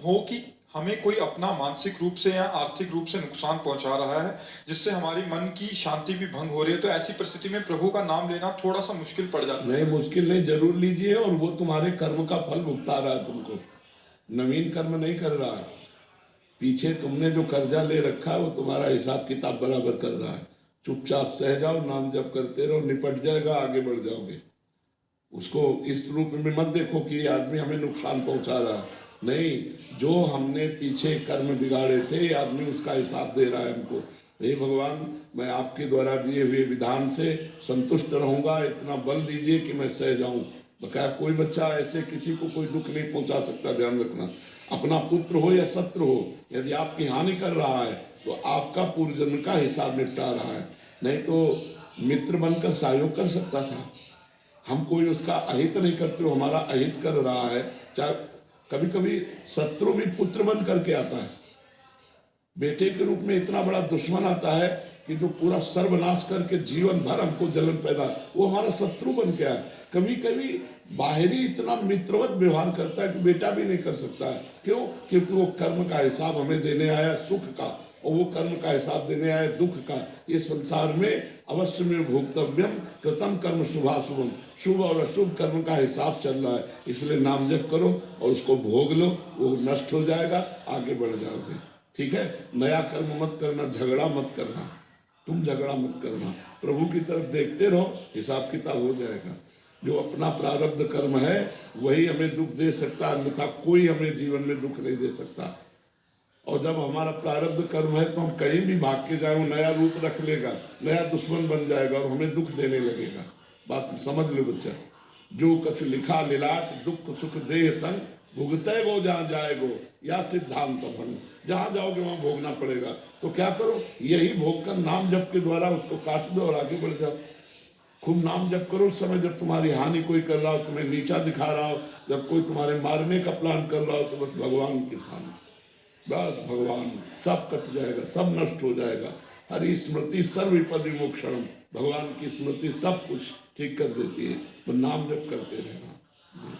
हो कि हमें कोई अपना मानसिक रूप से या आर्थिक रूप से नुकसान पहुंचा रहा है, जिससे हमारी मन की शांति भी भंग हो रही है, तो ऐसी परिस्थिति में प्रभु का नाम लेना थोड़ा सा मुश्किल पड़ जाता है। नहीं, मुश्किल नहीं, जरूर लीजिए, और वो तुम्हारे कर्म का फल भुगता रहा है तुमको, नवीन कर्म नहीं कर रहा है। पीछे तुमने जो कर्जा ले रखा है वो तुम्हारा हिसाब किताब बराबर कर रहा है। चुपचाप सह जाओ, नाम जप करते रहो, निपट जाएगा, आगे बढ़ जाओगे। उसको इस रूप में मत देखो कि ये आदमी हमें नुकसान पहुंचा रहा है। नहीं, जो हमने पीछे कर्म बिगाड़े थे, ये आदमी उसका हिसाब दे रहा है हमको। हे भगवान, मैं आपके द्वारा दिए हुए विधान से संतुष्ट रहूंगा, इतना बल दीजिए कि मैं सह जाऊं। बकाया कोई बच्चा ऐसे किसी को कोई दुख नहीं पहुंचा सकता, ध्यान रखना। अपना पुत्र हो या शत्रु हो, यदि आपकी हानि कर रहा है तो आपका पूर्वजन्म का हिसाब निपटा रहा है। नहीं तो मित्र बनकर सहयोग कर सकता था। हम कोई उसका अहित नहीं करते हो, हमारा अहित कर रहा है। चाहे कभी कभी शत्रु भी पुत्र बन करके आता है, बेटे के रूप में इतना बड़ा दुश्मन आता है कि जो पूरा सर्वनाश करके जीवन भर हमको जलन पैदा, वो हमारा शत्रु बन के आया। कभी कभी बाहरी इतना मित्रवत व्यवहार करता है कि बेटा भी नहीं कर सकता है। क्यों? क्योंकि वो कर्म का हिसाब हमें देने आया सुख का, और वो कर्म का हिसाब देने आया दुख का। ये संसार में अवश्य में भोक्तव्यम कृतम कर्म शुभाशुभम, शुभ और अशुभ कर्म का हिसाब चल रहा है। इसलिए नाम जप करो और उसको भोग लो, वो नष्ट हो जाएगा, आगे बढ़ जाओगे। ठीक है, नया कर्म मत करना, झगड़ा मत करना, तुम झगड़ा मत करना, प्रभु की तरफ देखते रहो, हिसाब किताब हो जाएगा। जो अपना प्रारब्ध कर्म है वही हमें दुख दे सकता है, अन्यथा कोई हमें जीवन में दुख नहीं दे सकता। और जब हमारा प्रारब्ध कर्म है तो हम कहीं भी भाग के जाए, वो नया रूप रख लेगा, नया दुश्मन बन जाएगा और हमें दुख देने लगेगा। बात समझ लो बच्चा। जो कछ लिखा लिलाट, दुख सुख देह संग, भुगते वो जहाँ जाएगो, या सिद्धांत भंग। जहाँ जाओगे वहाँ भोगना पड़ेगा। तो क्या करो, यही भोग कर नाम जप के द्वारा उसको काट दो और आगे बढ़ जाओ। खूब नाम जप करो उस समय जब तुम्हारी हानि कोई कर रहा हो, तुम्हें नीचा दिखा रहा हो, जब कोई तुम्हारे मारने का प्लान कर रहा हो, तो बस भगवान के सामने, बस भगवान, सब कट जाएगा, सब नष्ट हो जाएगा। हरि स्मृति सर्व विपद विमोक्षणम, भगवान की स्मृति सब कुछ ठीक कर देती है। तो नाम जप करते रहना।